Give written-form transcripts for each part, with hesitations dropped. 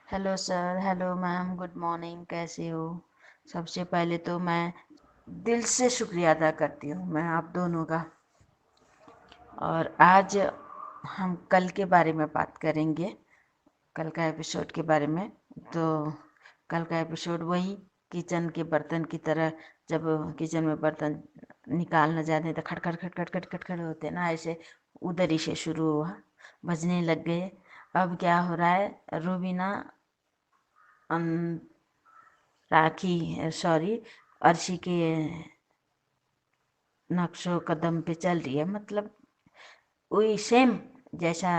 Hello sir, hello ma'am, good morning. कैसे हो? सबसे पहले तो मैं दिल से शुक्रिया अदा करती हूँ मैं आप दोनों का। और आज हम कल के बारे में बात करेंगे, कल का एपिसोड के बारे में। तो कल का एपिसोड वही किचन के बर्तन की तरह, जब किचन में बर्तन निकालना जाते तो खटखट खटखट खटखट खट होते ना, ऐसे उधर ही से शुरू हुआ, बजने लग गए। अब क्या हो रहा है, रूबीना राखी सॉरी अर्शी के नक्शों कदम पे चल रही है। मतलब वही सेम जैसा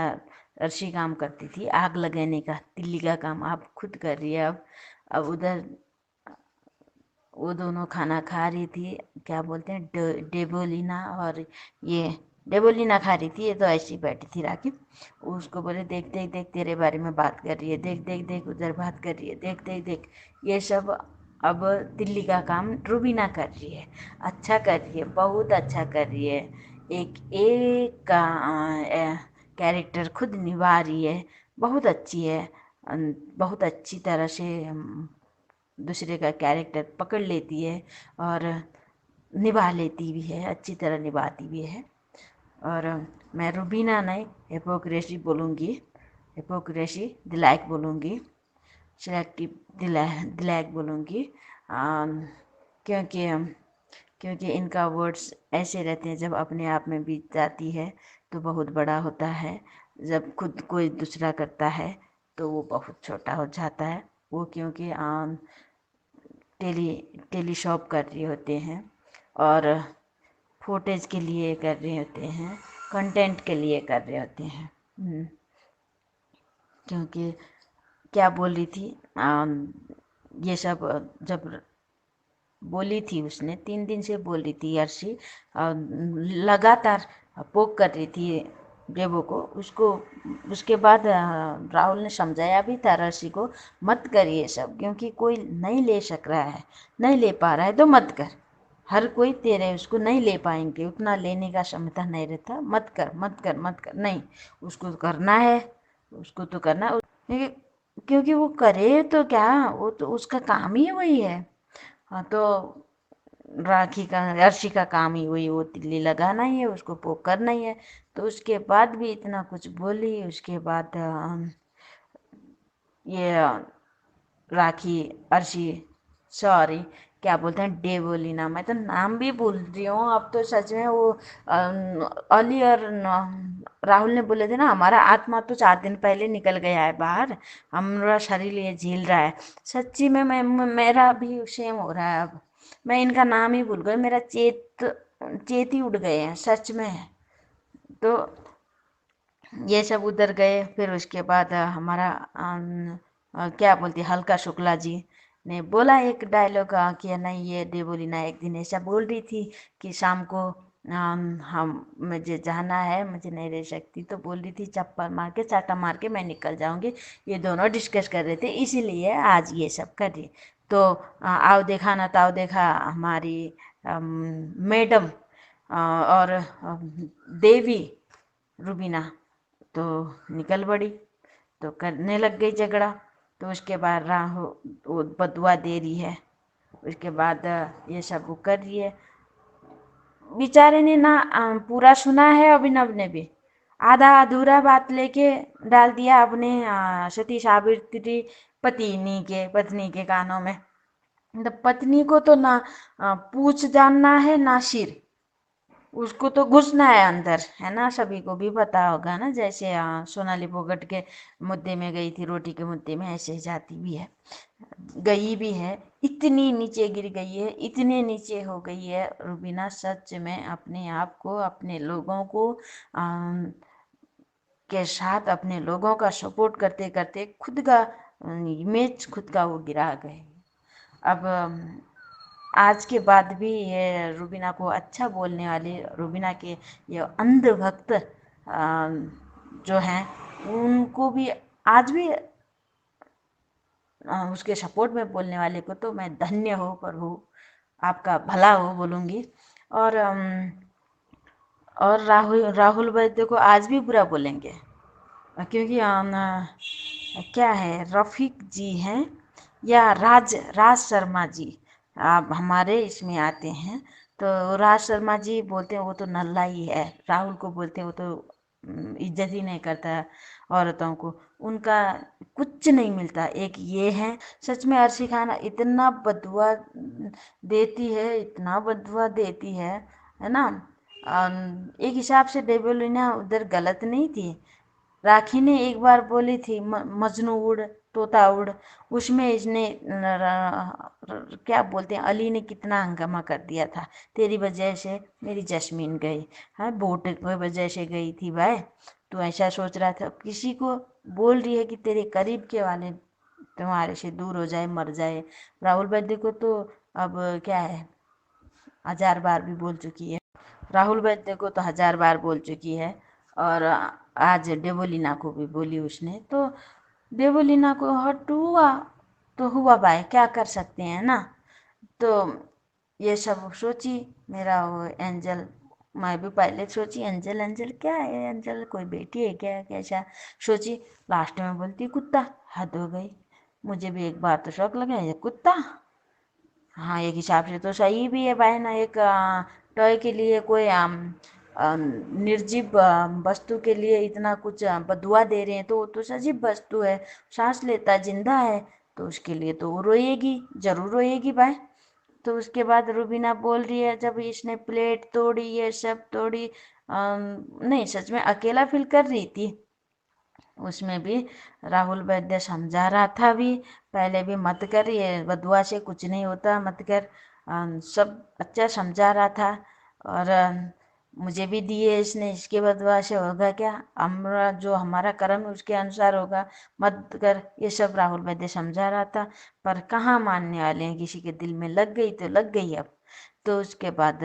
अर्शी काम करती थी, आग लगाने का, तिल्ली का काम आप खुद कर रही है। अब उधर वो दोनों खाना खा रही थी, क्या बोलते हैं, डेबोलिना, और ये डेबोलिना खा रही थी, ये तो ऐसी बैठी थी राखी। उसको बोले देख देख देख तेरे बारे में बात कर रही है, देख देख देख उधर बात कर रही है, देख देख देख। ये सब अब तिल्ली का काम रूबीना कर रही है, अच्छा कर रही है, बहुत अच्छा कर रही है। एक एक का कैरेक्टर खुद निभा रही है, बहुत अच्छी है। बहुत अच्छी तरह से दूसरे का कैरेक्टर पकड़ लेती है और निभा लेती भी है, अच्छी तरह निभाती भी है। और मैं रूबीना नहीं, हिपोक्रेसी बोलूँगी, हिपोक्रेसी दिलायक बोलूँगी, सिलेक्टिव दिलायक बोलूँगी। क्योंकि क्योंकि इनका वर्ड्स ऐसे रहते हैं, जब अपने आप में बीत जाती है तो बहुत बड़ा होता है, जब खुद कोई दूसरा करता है तो वो बहुत छोटा हो जाता है। वो क्योंकि टेली टेली शॉप कर रहे होते हैं और फुटेज के लिए कर रहे होते हैं, कंटेंट के लिए कर रहे होते हैं। क्योंकि क्या बोल रही थी, ये सब जब बोली थी, उसने 3 दिन से बोल रही थी अर्शी, लगातार पोक कर रही थी डेबो को, उसको। उसके बाद राहुल ने समझाया भी था अर्शी को, मत कर ये सब, क्योंकि कोई नहीं ले सक रहा है, नहीं ले पा रहा है तो मत कर। हर कोई तेरे उसको नहीं ले पाएंगे, उतना लेने का क्षमता नहीं रहता, मत कर मत कर मत कर। नहीं, उसको करना है, उसको तो करना। क्योंकि वो करे तो क्या, वो तो उसका काम ही वही है। हाँ, तो राखी का, अर्शी का काम ही वही, वो तिल्ली लगाना ही है, उसको पोक करना ही है। तो उसके बाद भी इतना कुछ बोली, उसके बाद ये राखी, अर्शी, सॉरी, क्या बोलते हैं, डेवोलिना, मैं तो नाम भी भूल रही हूँ अब तो सच में। वो अली और राहुल ने बोले थे ना, हमारा आत्मा तो 4 दिन पहले निकल गया है बाहर, हमारा शरीर ये झील रहा है। सच्ची में मेरा भी सेम हो रहा है अब। मैं इनका नाम ही भूल गई, मेरा चेत ही उड़ गए हैं सच में। तो ये सब उधर गए, फिर उसके बाद हमारा क्या बोलती, हल्का शुक्ला जी ने बोला एक डायलॉग, कि नहीं, ये देवोलीना एक दिन ऐसा बोल रही थी कि शाम को हम मुझे जाना है, मुझे नहीं रह सकती, तो बोल रही थी चप्पल मार के, चाटा मार के मैं निकल जाऊंगी। ये दोनों डिस्कस कर रहे थे, इसीलिए आज ये सब कर रही। तो आओ देखा ना ताओ देखा, हमारी मैडम और देवी रूबीना तो निकल पड़ी, तो करने लग गई झगड़ा। तो उसके बाद राहु वो बदुआ दे रही है, उसके बाद ये सब वो कर रही है। बेचारे ने ना पूरा सुना है अभिनव ने भी, आधा अधूरा बात लेके डाल दिया अपने सती सावित्री पत्नी के कानों में। तो पत्नी को तो ना पूछ जानना है ना सिर, उसको तो घुसना है अंदर, है ना। सभी को भी पता होगा ना, जैसे सोनाली फोगट के मुद्दे में गई थी, रोटी के मुद्दे में, ऐसे जाती भी है, गई भी है। इतनी नीचे गिर गई है, इतने नीचे हो गई है रूबीना, सच में अपने आप को, अपने लोगों को के साथ, अपने लोगों का सपोर्ट करते करते खुद का इमेज, खुद का वो गिरा गए। अब आज के बाद भी ये रूबीना को अच्छा बोलने वाले, रूबीना के ये अंधभक्त जो हैं, उनको भी आज भी उसके सपोर्ट में बोलने वाले को तो मैं धन्य हो प्रभु, आपका भला हो बोलूँगी। और और राहुल वैद्य को आज भी बुरा बोलेंगे, क्योंकि क्या है, रफ़ीक जी हैं या राज राज शर्मा जी, आप हमारे इसमें आते हैं। तो राज शर्मा जी बोलते हैं वो तो नल्ला ही है, राहुल को बोलते हैं वो तो इज्जत ही नहीं करता है औरतों को, उनका कुछ नहीं मिलता। एक ये है, सच में अर्शी खान इतना बदुआ देती है, इतना बदुआ देती है ना। एक हिसाब से डेबोलिना उधर गलत नहीं थी। राखी ने एक बार बोली थी मजनू उड़, तोता उड़, उसमें इसने क्या बोलते हैं, अली ने कितना हंगामा कर दिया था, तेरी वजह से मेरी जस्मीन गई, हाँ वोट की वजह से गई थी भाई, तू ऐसा सोच रहा था। किसी को बोल रही है कि तेरे करीब के वाले तुम्हारे से दूर हो जाए, मर जाए। राहुल वैद्य को तो अब क्या है, 1000 बार भी बोल चुकी है, राहुल वैद्य को तो 1000 बार बोल चुकी है। और आज देवोलीना को भी बोली उसने, तो देवोलीना को हर्ट हुआ तो हुआ भाई, क्या कर सकते हैं ना। तो ये सब सोची, मेरा वो एंजल, मैं भी पहले सोची एंजल एंजल क्या है, एंजल कोई बेटी है क्या, कैसा सोची। लास्ट में बोलती कुत्ता, हद हो गई। मुझे भी एक बार तो शौक लगा, ये कुत्ता, हाँ एक हिसाब से तो सही भी है भाई ना। एक टॉय के लिए कोई निर्जीव वस्तु के लिए इतना कुछ बदुआ दे रहे हैं, तो वो तो सजीव वस्तु है, सांस लेता जिंदा है, तो उसके लिए तो वो रोएगी, जरूर रोएगी भाई। तो उसके बाद रुबीना बोल रही है, जब इसने प्लेट तोड़ी, ये सब तोड़ी, नहीं सच में अकेला फील कर रही थी। उसमें भी राहुल वैद्य समझा रहा था भी, पहले भी मत कर, ये बदुआ से कुछ नहीं होता, मत कर, सब अच्छा समझा रहा था। और मुझे भी दिए इसने, इसके बदुआ से होगा क्या, हमारा जो हमारा कर्म है उसके अनुसार होगा, मत कर, ये सब राहुल वैद्य समझा रहा था। पर कहाँ मानने वाले हैं, किसी के दिल में लग गई तो लग गई अब। तो उसके बाद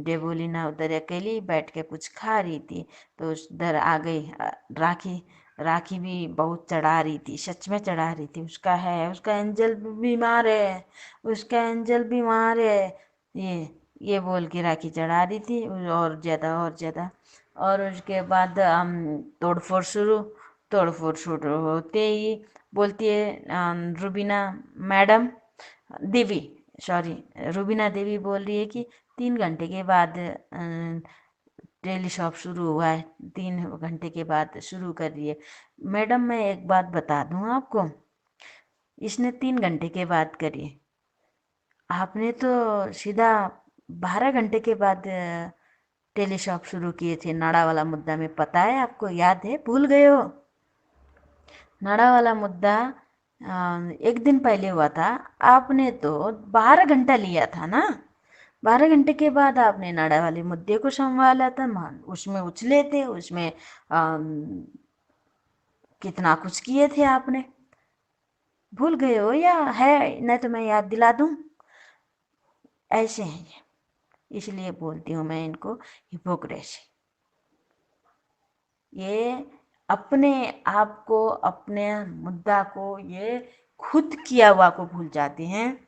डेबोलिना उधर अकेली बैठ के कुछ खा रही थी, तो उधर आ गई राखी। राखी भी बहुत चढ़ा रही थी, सच में चढ़ा रही थी, उसका है, उसका एंजल बीमार है, उसका एंजल बीमार है, ये बोल के राखी चढ़ा रही थी, और ज़्यादा और ज़्यादा। और उसके बाद तोड़फोड़ शुरू, तोड़फोड़ शुरू होते ही बोलती है रुबीना मैडम, देवी, सॉरी, रुबीना देवी बोल रही है कि 3 घंटे के बाद डेली शॉप शुरू हुआ है, 3 घंटे के बाद शुरू कर रही है। मैडम मैं एक बात बता दूं आपको, इसने 3 घंटे के बाद करी, आपने तो सीधा 12 घंटे के बाद टेली शॉप शुरू किए थे, नाड़ा वाला मुद्दा में, पता है आपको, याद है, भूल गए हो। नाड़ा वाला मुद्दा 1 दिन पहले हुआ था, आपने तो 12 घंटा लिया था ना, 12 घंटे के बाद आपने नाड़ा वाले मुद्दे को संभाला था, मान उसमें उछले थे, उसमें कितना कुछ किए थे आपने, भूल गए हो या है, नहीं तो मैं याद दिला दूं। ऐसे हैं ये, इसलिए बोलती हूँ मैं इनको हिपोक्रेसी। ये अपने आप को, अपने मुद्दा को, ये खुद किया हुआ को भूल जाते हैं,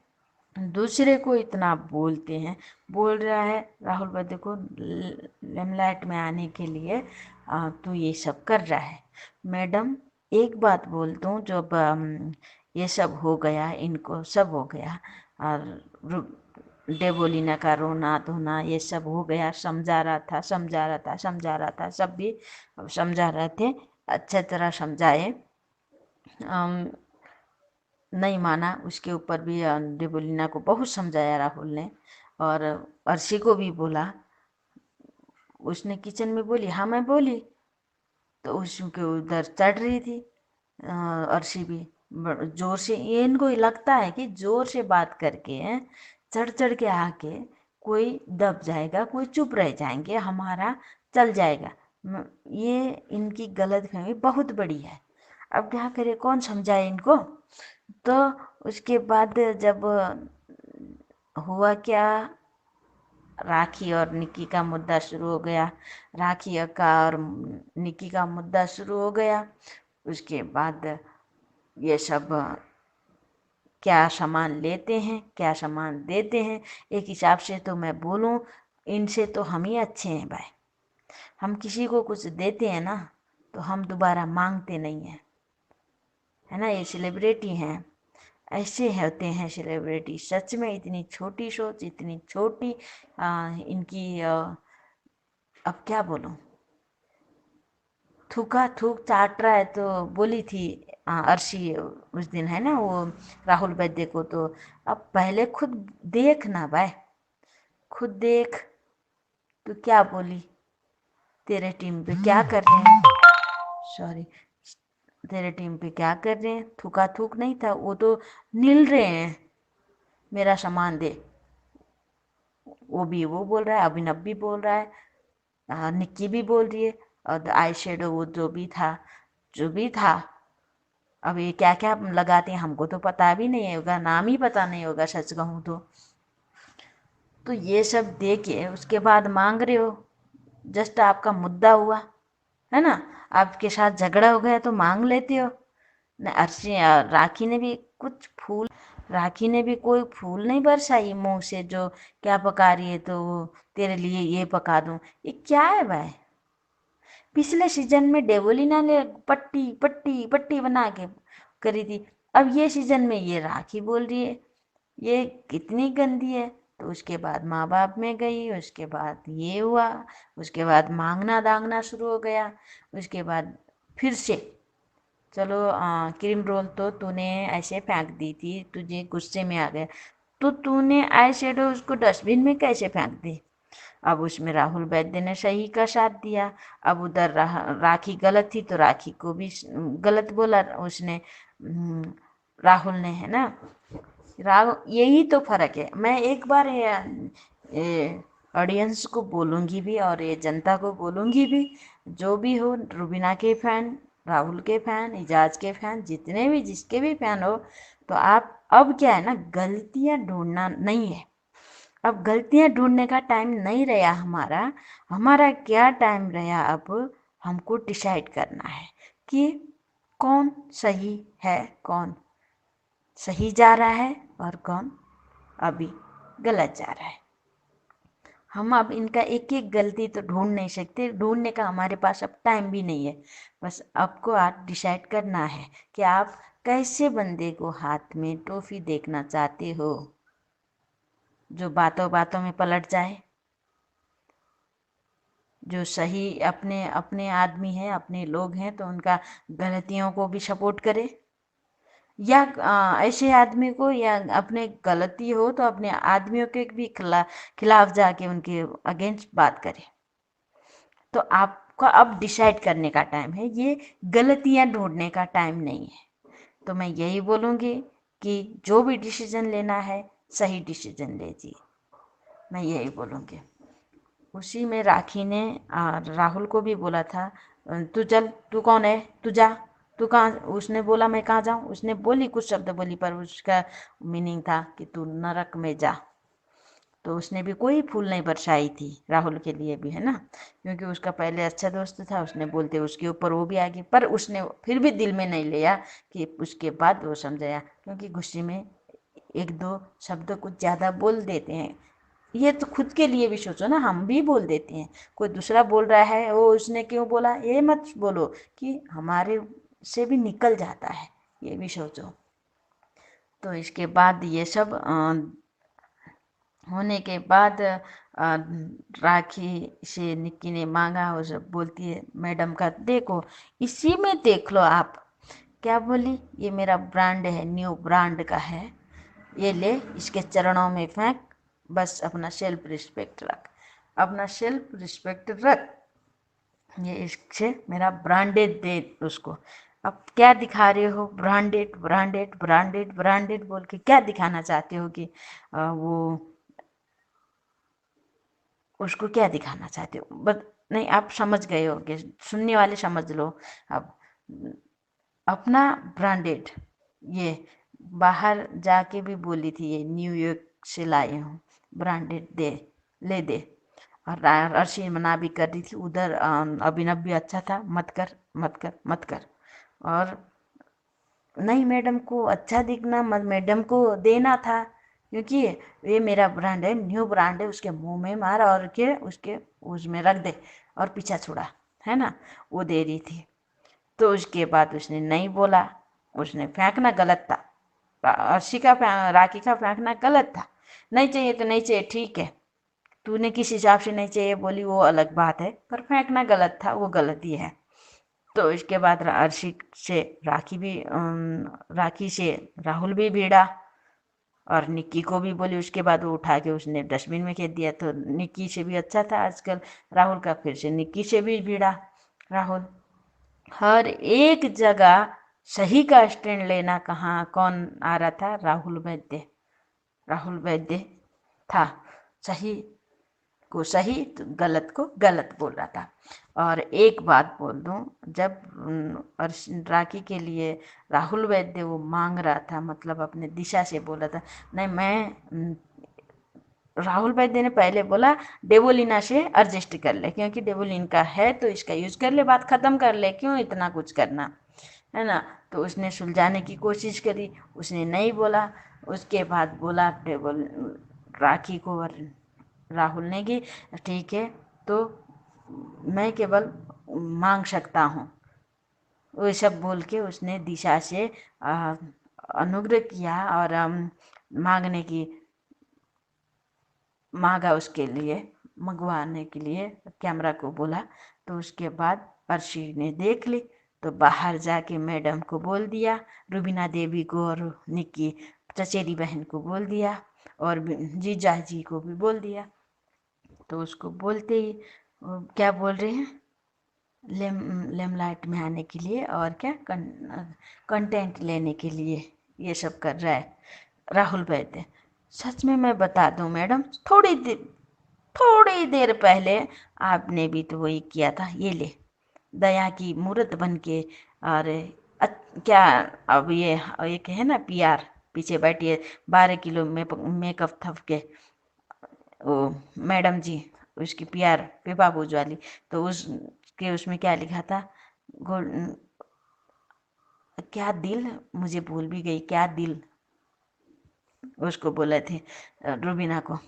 दूसरे को इतना बोलते हैं। बोल रहा है राहुल वैद्य को लेमलाइट में आने के लिए, तू ये सब कर रहा है। मैडम एक बात बोल दूँ, जब ये सब हो गया, इनको सब हो गया, और डेबोलिना का रोना धोना ये सब हो गया, समझा रहा था, समझा रहा था, समझा रहा था, सब भी समझा रहे थे, अच्छे तरह समझाए, नहीं माना। उसके ऊपर भी डेबोलिना को बहुत समझाया राहुल ने, और अर्शी को भी बोला, उसने किचन में बोली, हाँ मैं बोली, तो उसके उधर चढ़ रही थी अर्शी भी जोर से। ये इनको लगता है कि जोर से बात करके, चढ़ चढ़ के आके कोई दब जाएगा, कोई चुप रह जाएंगे, हमारा चल जाएगा। ये इनकी गलतफहमी बहुत बड़ी है। अब क्या करे, कौन समझाए इनको। तो उसके बाद जब हुआ क्या, राखी और निक्की का मुद्दा शुरू हो गया, राखी का और निक्की का मुद्दा शुरू हो गया। उसके बाद ये सब क्या सामान लेते हैं, क्या सामान देते हैं, एक हिसाब से तो मैं बोलूँ, इनसे तो हम ही अच्छे हैं भाई। हम किसी को कुछ देते हैं ना, तो हम दोबारा मांगते नहीं हैं, है ना। ये सेलिब्रिटी हैं, ऐसे होते हैं सेलिब्रिटी। सच में इतनी छोटी सोच, इतनी छोटी इनकी अब क्या बोलूं। थूका थूक चाट रहा है तो बोली थी अर्शी उस दिन, है ना, वो राहुल वैद्य को। तो अब पहले खुद देख ना भाई, खुद देख। तो क्या बोली, तेरे टीम पे क्या कर रहे हैं, सॉरी, तेरे टीम पे क्या कर रहे हैं। थूका थूक नहीं था वो, तो नील रहे हैं, मेरा सामान दे। वो बोल रहा है, अभिनव भी बोल रहा है, निक्की भी बोल रही है, और आई शेडो वो जो भी था। अब ये क्या क्या लगाते हैं हमको तो पता भी नहीं होगा, नाम ही पता नहीं होगा सच कहूँ तो ये सब दे के उसके बाद मांग रहे हो। जस्ट आपका मुद्दा हुआ, है ना, आपके साथ झगड़ा हो गया तो मांग लेते हो। न अर्शी राखी ने भी कुछ फूल, राखी ने भी कोई फूल नहीं बरसाई मुंह से, जो क्या पका रही है तो तेरे लिए ये पका दूं। ये क्या है भाई। पिछले सीजन में डेवोलिना ने पट्टी पट्टी पट्टी बना के करी थी, अब ये सीजन में ये राखी बोल रही है, ये कितनी गंदी है। तो उसके बाद माँ बाप में गई, उसके बाद ये हुआ, उसके बाद मांगना दांगना शुरू हो गया। उसके बाद फिर से चलो क्रीम रोल तो तूने ऐसे फेंक दी थी, तुझे गुस्से में आ गया, तो तूने आई शेडो उसको डस्टबिन में कैसे फेंक दी। अब उसमें राहुल वैद्य ने सही का साथ दिया। अब उधर राखी गलत थी तो राखी को भी गलत बोला उसने, राहुल ने, है ना। यही तो फर्क है। मैं एक बार ये ऑडियंस को बोलूँगी भी और ये जनता को बोलूँगी भी, जो भी हो, रुबीना के फैन, राहुल के फैन, इजाज के फैन, जितने भी जिसके भी फैन हो, तो आप अब क्या है ना, गलतियाँ ढूंढना नहीं है। अब गलतियाँ ढूंढने का टाइम नहीं रहा हमारा। हमारा क्या टाइम रहा, अब हमको डिसाइड करना है कि कौन सही है, कौन सही जा रहा है और कौन अभी गलत जा रहा है। हम अब इनका एक एक गलती तो ढूंढ नहीं सकते, ढूंढने का हमारे पास अब टाइम भी नहीं है। बस आपको आज डिसाइड करना है कि आप कैसे बंदे को हाथ में टॉफी देखना चाहते हो, जो बातों बातों में पलट जाए, जो सही अपने अपने आदमी हैं, अपने लोग हैं, तो उनका गलतियों को भी सपोर्ट करे, या ऐसे आदमी को, या अपने गलती हो तो अपने आदमियों के भी खिलाफ जाके उनके अगेंस्ट बात करे। तो आपका अब डिसाइड करने का टाइम है, ये गलतियां ढूंढने का टाइम नहीं है। तो मैं यही बोलूँगी कि जो भी डिसीजन लेना है सही डिसीजन लीजिए, मैं यही बोलूँगी। उसी में राखी ने राहुल को भी बोला था, तू चल, तू कौन है, तू जा, तू कहाँ। उसने बोला मैं कहाँ जाऊँ, उसने बोली कुछ शब्द बोली, पर उसका मीनिंग था कि तू नरक में जा। तो उसने भी कोई फूल नहीं बरसाई थी राहुल के लिए भी, है ना, क्योंकि उसका पहले अच्छा दोस्त था। उसने बोलते उसके ऊपर वो भी आ गई, पर उसने फिर भी दिल में नहीं लिया कि उसके बाद वो समझाया, क्योंकि गुस्से में एक दो शब्द कुछ ज़्यादा बोल देते हैं। ये तो खुद के लिए भी सोचो ना, हम भी बोल देते हैं, कोई दूसरा बोल रहा है वो उसने क्यों बोला, ये मत बोलो कि हमारे से भी निकल जाता है, ये भी सोचो। तो इसके बाद ये सब होने के बाद राखी से निक्की ने मांगा, वो सब बोलती है मैडम का देखो, इसी में देख लो आप, क्या बोली, ये मेरा ब्रांड है, न्यू ब्रांड का है, ये ले, इसके चरणों में फेंक, बस अपना सेल्फ रिस्पेक्ट रख, अपना सेल्फ रिस्पेक्ट रख, ये इससे मेरा ब्रांडेड दे उसको। अब क्या दिखा रहे हो, ब्रांडेड ब्रांडेड ब्रांडेड ब्रांडेड बोल के क्या दिखाना चाहते हो कि वो उसको क्या दिखाना चाहते हो, बट नहीं, आप समझ गए हो कि सुनने वाले समझ लो। अब अपना ब्रांडेड, ये बाहर जाके भी बोली थी, ये न्यूयॉर्क से लाई हूँ, ब्रांडेड दे, ले दे। और अर्शी मना भी कर रही थी उधर, अभिनव भी अच्छा था, मत कर मत कर मत कर। और नहीं, मैडम को अच्छा दिखना, मैडम को देना था, क्योंकि ये मेरा ब्रांड है, न्यू ब्रांड है, उसके मुंह में मार और के उसके उसमें रख दे और पीछा छुड़ा, है ना, वो दे रही थी। तो उसके बाद उसने नहीं बोला, उसने फेंकना गलत था, अर्शी का राखी का फेंकना गलत था। नहीं चाहिए तो नहीं चाहिए, ठीक है, तूने किस हिसाब से नहीं चाहिए बोली वो अलग बात है, पर फेंकना गलत था, वो गलती है। तो इसके बाद अर्शी से राखी से राहुल भी भिड़ा और निक्की को भी बोली। उसके बाद वो उठा के उसने डस्टबिन में फेंक दिया। तो निक्की से भी अच्छा था आजकल राहुल का, फिर से निक्की से भी भिड़ा राहुल। हर एक जगह सही का स्टैंड लेना, कहाँ कौन आ रहा था? राहुल वैद्य। राहुल वैद्य था, सही को सही तो गलत को गलत बोल रहा था। और एक बात बोल दूं, जब राखी के लिए राहुल वैद्य वो मांग रहा था, मतलब अपने दिशा से बोला था, नहीं मैं राहुल वैद्य ने पहले बोला डेवोलिना से एडजस्ट कर ले, क्योंकि डेवोलिन का है तो इसका यूज कर ले, बात खत्म कर ले, क्यों इतना कुछ करना, है ना। तो उसने सुलझाने की कोशिश करी, उसने नहीं बोला। उसके बाद बोला डेवोल राखी को, और राहुल ने कि ठीक है तो मैं केवल मांग सकता हूँ, वो सब बोल के उसने दिशा से अनुग्रह किया और मांगने की मांगा, उसके लिए मंगवाने के लिए कैमरा को बोला। तो उसके बाद अर्शी ने देख ली, तो बाहर जाके मैडम को बोल दिया, रुबीना देवी को और निक्की चचेरी बहन को बोल दिया, और जीजा जी को भी बोल दिया। तो उसको बोलते ही क्या बोल रहे हैं, लेमलाइट में आने के लिए और क्या कंटेंट लेने के लिए ये सब कर रहा है राहुल वैद्य। सच में मैं बता दूं मैडम, थोड़ी देर पहले आपने भी तो वही किया था, ये ले दया की मूर्त बन के। और क्या अब ये एक है ना पीआर पीछे बैठी है 12 किलो मेकअप थप के, वो मैडम जी, उसकी पीआर पेपा बूज वाली। तो उसके उसमें क्या लिखा था, गोल्ड क्या दिल, मुझे भूल भी गई, क्या दिल उसको बोले थे रुबीना को,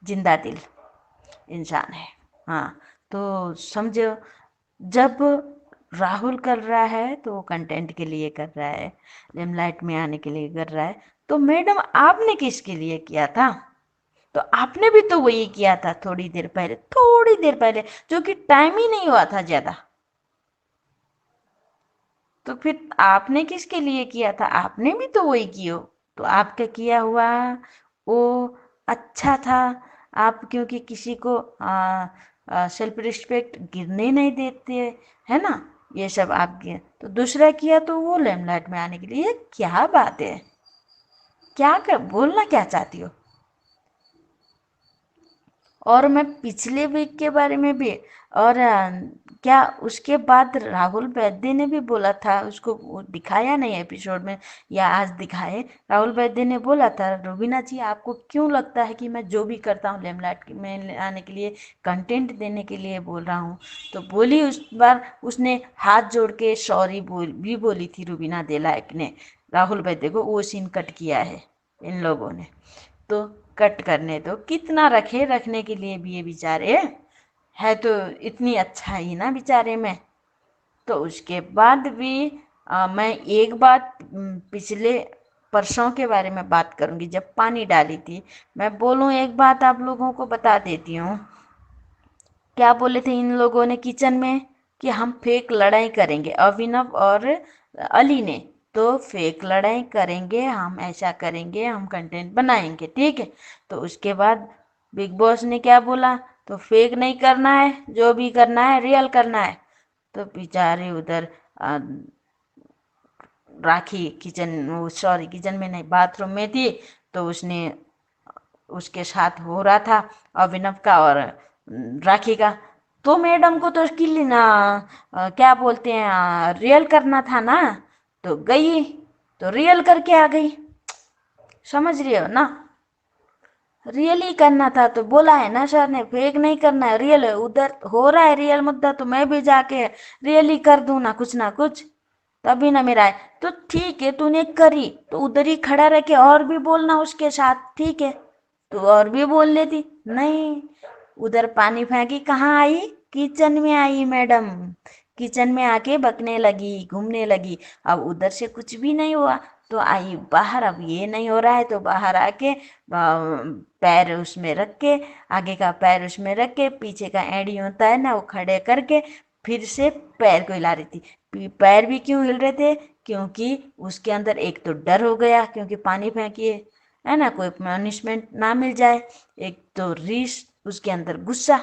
जिंदा दिल इंसान है। हाँ, तो समझो, जब राहुल कर रहा है तो वो कंटेंट के लिए कर रहा है, लिमलाइट में आने के लिए कर रहा है, तो मैडम आपने किसके लिए किया था? तो आपने भी तो वही किया था थोड़ी देर पहले, जो कि टाइम ही नहीं हुआ था ज्यादा। तो फिर आपने किसके लिए किया था? आपने भी तो वही कियो। तो आपका किया हुआ वो अच्छा था। आप क्योंकि किसी को सेल्फ रिस्पेक्ट गिरने नहीं देते, है ना, ये सब आप किए। तो दूसरा किया तो वो लेमलाइट में आने के लिए, ये क्या बात है? क्या कर बोलना क्या चाहती हो? और मैं पिछले वीक के बारे में भी, और क्या उसके बाद राहुल वैद्य ने भी बोला था, उसको दिखाया नहीं एपिसोड में, या आज दिखाए, राहुल वैद्य ने बोला था, रुबीना जी आपको क्यों लगता है कि मैं जो भी करता हूँ लेमलाइट में आने के लिए, कंटेंट देने के लिए बोल रहा हूँ? तो बोली उस बार उसने हाथ जोड़ के सॉरी बोली थी रुबीना देलायक ने राहुल वैद्य को, वो सीन कट किया है इन लोगों ने। तो कट करने दो, कितना रखे, रखने के लिए भी ये बेचारे है तो इतनी अच्छा ही ना बेचारे में। तो उसके बाद भी मैं एक बात पिछले परसों के बारे में बात करूंगी, जब पानी डाली थी। मैं बोलूं एक बात आप लोगों को बता देती हूँ, क्या बोले थे इन लोगों ने किचन में, कि हम फेक लड़ाई करेंगे, अभिनव और अली ने, तो फेक लड़ाई करेंगे, हम ऐसा करेंगे, हम कंटेंट बनाएंगे, ठीक है। तो उसके बाद बिग बॉस ने क्या बोला, तो फेक नहीं करना है, जो भी करना है रियल करना है। तो बेचारे उधर राखी किचन में नहीं, बाथरूम में थी। तो उसने उसके साथ हो रहा था अभिनव का और राखी का। तो मैडम को तो उसकी ना क्या बोलते हैं, रियल करना था ना, तो गई तो रियल करके आ गई, समझ रही हो ना। रियल ही करना था तो बोला है ना सर ने, फेक नहीं करना है, रियल है, उधर हो रहा है रियल मुद्दा, तो मैं भी जाके रियल ही कर दूं ना कुछ, तभी ना मेरा है। तो ठीक है तूने करी तो उधर ही खड़ा रह के और भी बोलना उसके साथ, ठीक है, तू और भी बोल लेती। नहीं, उधर पानी फेंकी, कहाँ आई, किचन में आई मैडम, किचन में आके बकने लगी, घूमने लगी। अब उधर से कुछ भी नहीं हुआ तो आई बाहर, अब ये नहीं हो रहा है तो बाहर आके पैर उसमें रख के, आगे का पैर उसमें रख के, पीछे का एड़ी होता है ना वो खड़े करके फिर से पैर को हिला रही थी। पैर भी क्यों हिल रहे थे? क्योंकि उसके अंदर एक तो डर हो गया क्योंकि पानी फेंकिए, है ना, कोई पनिशमेंट ना मिल जाए, एक तो रीस, उसके अंदर गुस्सा,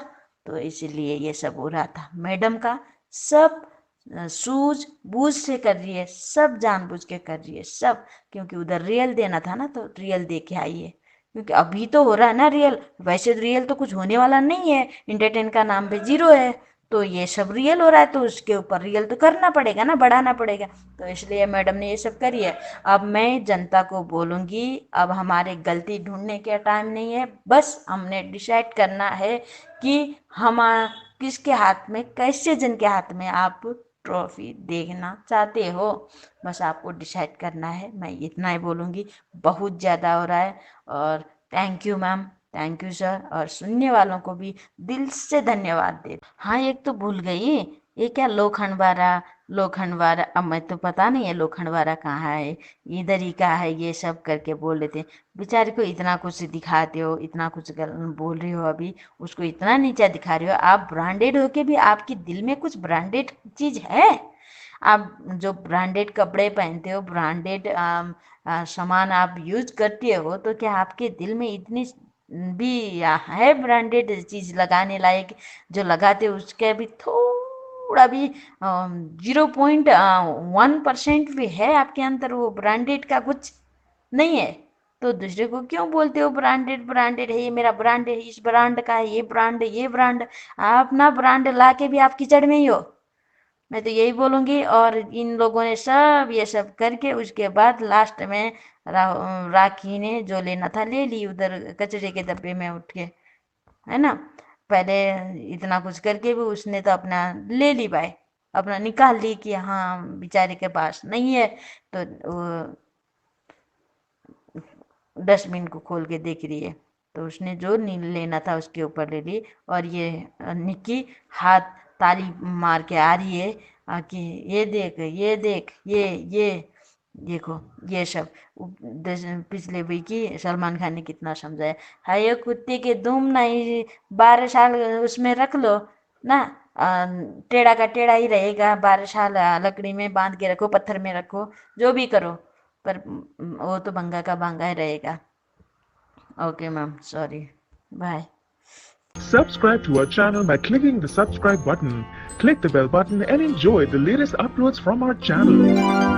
तो इसलिए ये सब हो रहा था। मैडम का सब सूझ बूझ से कर रही है, सब जानबूझ के कर रही है सब, क्योंकि उधर रियल देना था ना, तो रियल दे के आई है। क्योंकि अभी तो हो रहा है ना रियल, वैसे रियल तो कुछ होने वाला नहीं है, इंटरटेन का नाम पे 0 है, तो ये सब रियल हो रहा है तो उसके ऊपर रियल तो करना पड़ेगा ना, बढ़ाना पड़ेगा, तो इसलिए मैडम ने ये सब करी है। अब मैं जनता को बोलूँगी, अब हमारे गलती ढूंढने का टाइम नहीं है, बस हमने डिसाइड करना है कि हम किसके हाथ में, कैसे जन के हाथ में आप ट्रॉफी देखना चाहते हो, बस आपको डिसाइड करना है। मैं इतना ही बोलूँगी, बहुत ज़्यादा हो रहा है। और thank you ma'am, thank you sir, और सुनने वालों को भी दिल से धन्यवाद दे। हाँ, एक तो भूल गई, ये क्या लोखंडवारा, लोखंडवारा, अब मैं तो पता नहीं है लोखंडवारा कहाँ है, इधर ही का है, ये सब करके बोल रहे थे। बेचारे को इतना कुछ दिखाते हो, इतना कुछ बोल रही हो, अभी उसको इतना नीचा दिखा रहे हो। आप ब्रांडेड हो के भी आपके दिल में कुछ ब्रांडेड चीज है? आप जो ब्रांडेड कपड़े पहनते हो, ब्रांडेड सामान आप यूज करते हो, तो क्या आपके दिल में इतनी भी है ब्रांडेड चीज लगाने लायक? जो लगाते हो उसके भी थोड़ा भी 0.1% भी है आपके अंदर वो ब्रांडेड का कुछ नहीं है, तो दूसरे को क्यों बोलते हो ब्रांडेड? ब्रांडेड है, ये मेरा ब्रांड है, इस ब्रांड का है, ये ब्रांड, ये ब्रांड। आप अपना ब्रांड ला के भी आप कीचड़ में ही हो, मैं तो यही बोलूंगी। और इन लोगों ने सब ये सब करके उसके बाद लास्ट में राखी ने जो लेना था ले ली, उधर कचरे के डब्बे में उठ के, है ना। पहले इतना कुछ करके भी उसने तो अपना ले ली भाई, अपना निकाल ली कि हाँ बेचारे के पास नहीं है, तो डस्टबिन को खोल के देख रही है, तो उसने जो लेना था उसके ऊपर ले ली। और ये निक्की हाथ ताली मार के आ रही है कि ये देख, ये देख, ये देखो, ये सब पिछले वीक की सलमान खान ने कितना समझाया है, ये कुत्ते के दुम नहीं, 12 साल उसमें रख लो ना, टेढ़ा का टेढ़ा ही रहेगा, 12 साल लकड़ी में बांध के रखो, पत्थर में रखो, जो भी करो, पर वो तो भंगा का भंगा ही रहेगा। Okay ma'am, sorry, bye. Subscribe to our channel by clicking the subscribe button. Click the bell button and enjoy the latest uploads from our channel.